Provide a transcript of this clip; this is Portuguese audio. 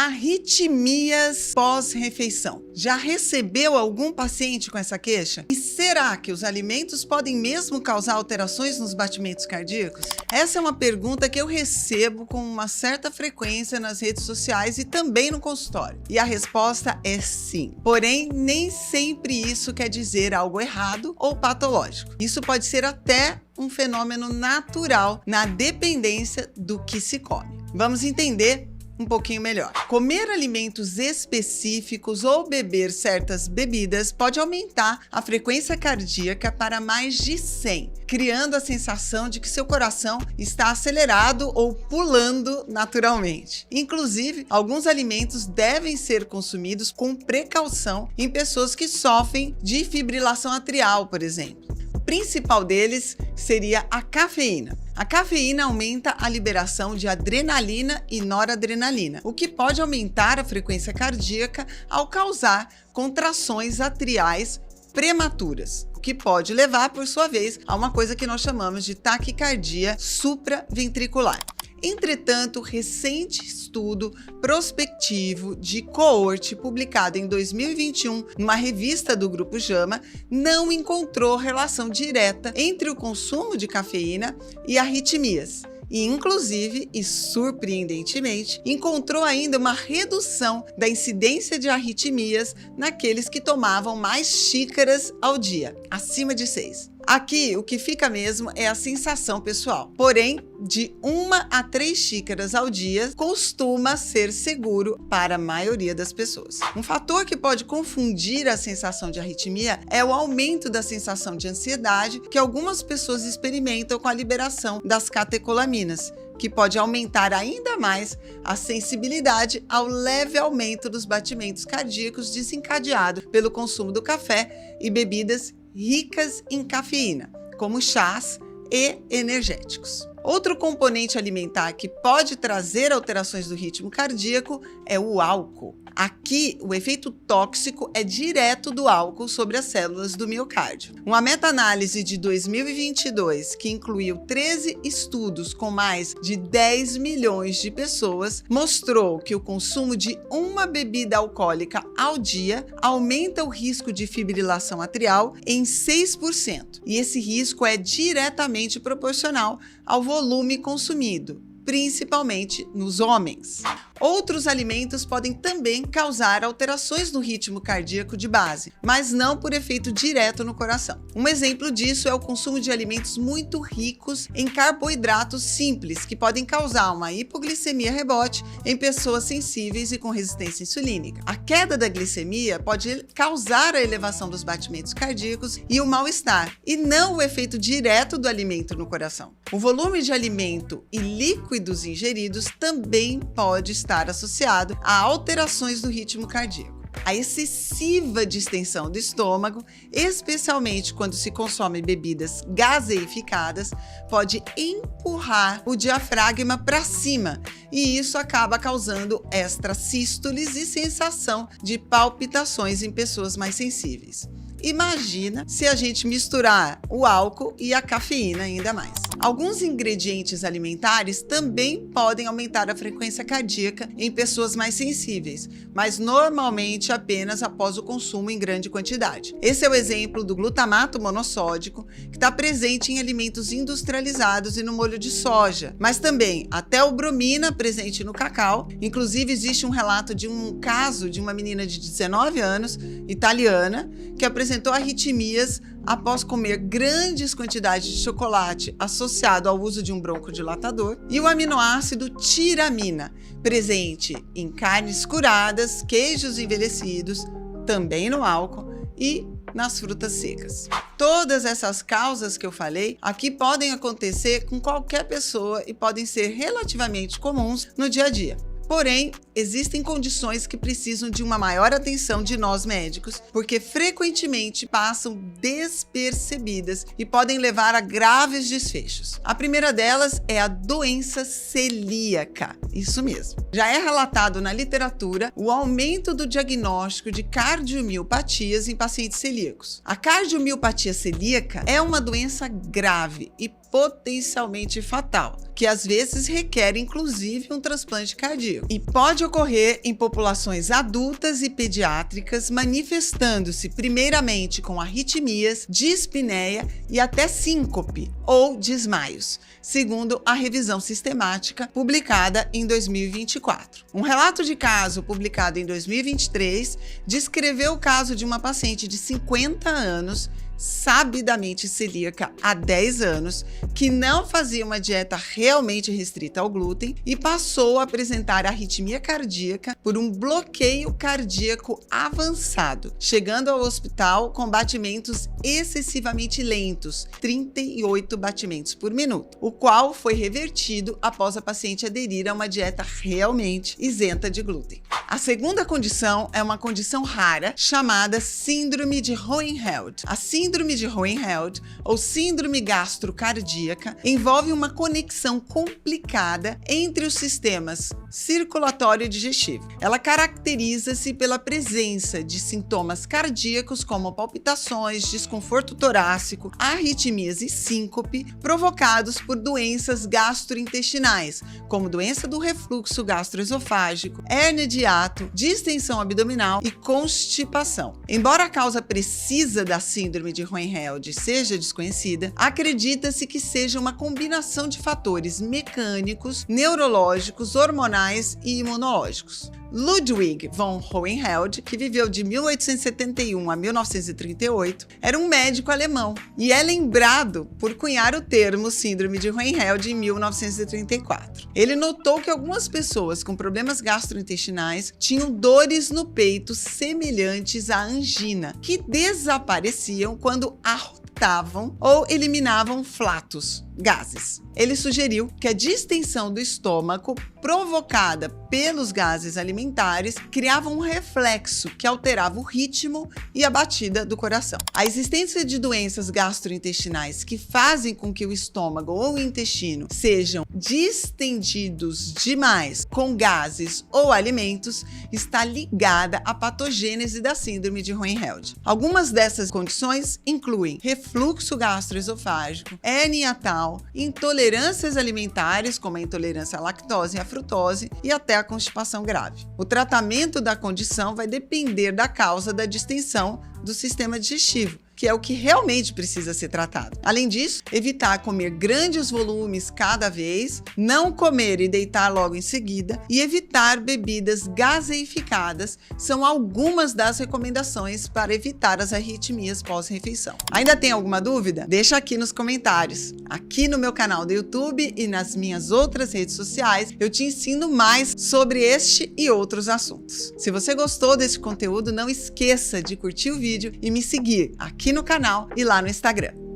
Arritmias pós-refeição. Já recebeu algum paciente com essa queixa? E será que os alimentos podem mesmo causar alterações nos batimentos cardíacos? Essa é uma pergunta que eu recebo com uma certa frequência nas redes sociais e também no consultório. E a resposta é sim. Porém, nem sempre isso quer dizer algo errado ou patológico. Isso pode ser até um fenômeno natural na dependência do que se come. Vamos entender um pouquinho melhor. Comer alimentos específicos ou beber certas bebidas pode aumentar a frequência cardíaca para mais de 100, criando a sensação de que seu coração está acelerado ou pulando naturalmente. Inclusive, alguns alimentos devem ser consumidos com precaução em pessoas que sofrem de fibrilação atrial, por exemplo. O principal deles seria a cafeína. A cafeína aumenta a liberação de adrenalina e noradrenalina, o que pode aumentar a frequência cardíaca ao causar contrações atriais prematuras, o que pode levar, por sua vez, a uma coisa que nós chamamos de taquicardia supraventricular. Entretanto, recente estudo prospectivo de coorte publicado em 2021 numa revista do Grupo JAMA não encontrou relação direta entre o consumo de cafeína e arritmias. E, inclusive, e surpreendentemente, encontrou ainda uma redução da incidência de arritmias naqueles que tomavam mais xícaras ao dia, acima de 6. Aqui, o que fica mesmo é a sensação pessoal. Porém, de 1 a 3 xícaras ao dia costuma ser seguro para a maioria das pessoas. Um fator que pode confundir a sensação de arritmia é o aumento da sensação de ansiedade que algumas pessoas experimentam com a liberação das catecolaminas, que pode aumentar ainda mais a sensibilidade ao leve aumento dos batimentos cardíacos desencadeado pelo consumo do café e bebidas ricas em cafeína, como chás e energéticos. Outro componente alimentar que pode trazer alterações do ritmo cardíaco é o álcool. Aqui, o efeito tóxico é direto do álcool sobre as células do miocárdio. Uma meta-análise de 2022, que incluiu 13 estudos com mais de 10 milhões de pessoas, mostrou que o consumo de uma bebida alcoólica ao dia aumenta o risco de fibrilação atrial em 6%. E esse risco é diretamente proporcional ao volume consumido, principalmente nos homens. Outros alimentos podem também causar alterações no ritmo cardíaco de base, mas não por efeito direto no coração. Um exemplo disso é o consumo de alimentos muito ricos em carboidratos simples, que podem causar uma hipoglicemia rebote em pessoas sensíveis e com resistência insulínica. A queda da glicemia pode causar a elevação dos batimentos cardíacos e o mal-estar, e não o efeito direto do alimento no coração. O volume de alimento e líquidos ingeridos também pode estar associado a alterações do ritmo cardíaco. A excessiva distensão do estômago, especialmente quando se consome bebidas gaseificadas, pode empurrar o diafragma para cima e isso acaba causando extrasístoles e sensação de palpitações em pessoas mais sensíveis. Imagina se a gente misturar o álcool e a cafeína ainda mais. Alguns ingredientes alimentares também podem aumentar a frequência cardíaca em pessoas mais sensíveis, mas normalmente apenas após o consumo em grande quantidade. Esse é o exemplo do glutamato monossódico, que está presente em alimentos industrializados e no molho de soja, mas também a teobromina presente no cacau. Inclusive, existe um relato de um caso de uma menina de 19 anos, italiana, que apresentou arritmias após comer grandes quantidades de chocolate associado ao uso de um broncodilatador, e o aminoácido tiramina, presente em carnes curadas, queijos envelhecidos, também no álcool e nas frutas secas. Todas essas causas que eu falei aqui podem acontecer com qualquer pessoa e podem ser relativamente comuns no dia a dia. Porém, existem condições que precisam de uma maior atenção de nós médicos, porque frequentemente passam despercebidas e podem levar a graves desfechos. A primeira delas é a doença celíaca, isso mesmo. Já é relatado na literatura o aumento do diagnóstico de cardiomiopatias em pacientes celíacos. A cardiomiopatia celíaca é uma doença grave e potencialmente fatal, que às vezes requer inclusive um transplante cardíaco e pode Pode ocorrer em populações adultas e pediátricas, manifestando-se primeiramente com arritmias, dispneia e até síncope ou desmaios, segundo a revisão sistemática publicada em 2024. Um relato de caso publicado em 2023 descreveu o caso de uma paciente de 50 anos, sabidamente celíaca há 10 anos, que não fazia uma dieta realmente restrita ao glúten e passou a apresentar arritmia cardíaca por um bloqueio cardíaco avançado, chegando ao hospital com batimentos excessivamente lentos, 38 batimentos por minuto, o qual foi revertido após a paciente aderir a uma dieta realmente isenta de glúten. A segunda condição é uma condição rara chamada síndrome de Hohenheld. A síndrome de Hohenheld, ou síndrome gastrocardíaca, envolve uma conexão complicada entre os sistemas circulatório e digestivo. Ela caracteriza-se pela presença de sintomas cardíacos como palpitações, desconforto torácico, arritmias e síncope provocados por doenças gastrointestinais, como doença do refluxo gastroesofágico, hérnia de hiato, distensão abdominal e constipação. Embora a causa precisa da síndrome de Hohenheld seja desconhecida, acredita-se que seja uma combinação de fatores mecânicos, neurológicos, hormonais e imunológicos. Ludwig von Hohenheld, que viveu de 1871 a 1938, era um médico alemão e é lembrado por cunhar o termo síndrome de Hohenheld em 1934. Ele notou que algumas pessoas com problemas gastrointestinais tinham dores no peito semelhantes à angina, que desapareciam quando arrotavam ou eliminavam flatos, gases. Ele sugeriu que a distensão do estômago provocada pelos gases alimentares criava um reflexo que alterava o ritmo e a batida do coração. A existência de doenças gastrointestinais que fazem com que o estômago ou o intestino sejam distendidos demais com gases ou alimentos está ligada à patogênese da síndrome de Hohenheld. Algumas dessas condições incluem refluxo gastroesofágico, hérnia hiatal, intolerâncias alimentares, como a intolerância à lactose e à frutose, e até a constipação grave. O tratamento da condição vai depender da causa da distensão do sistema digestivo, que é o que realmente precisa ser tratado. Além disso, evitar comer grandes volumes cada vez, não comer e deitar logo em seguida e evitar bebidas gaseificadas são algumas das recomendações para evitar as arritmias pós-refeição. Ainda tem alguma dúvida? Deixa aqui nos comentários. Aqui no meu canal do YouTube e nas minhas outras redes sociais, eu te ensino mais sobre este e outros assuntos. Se você gostou desse conteúdo, não esqueça de curtir o vídeo e me seguir aqui no canal e lá no Instagram.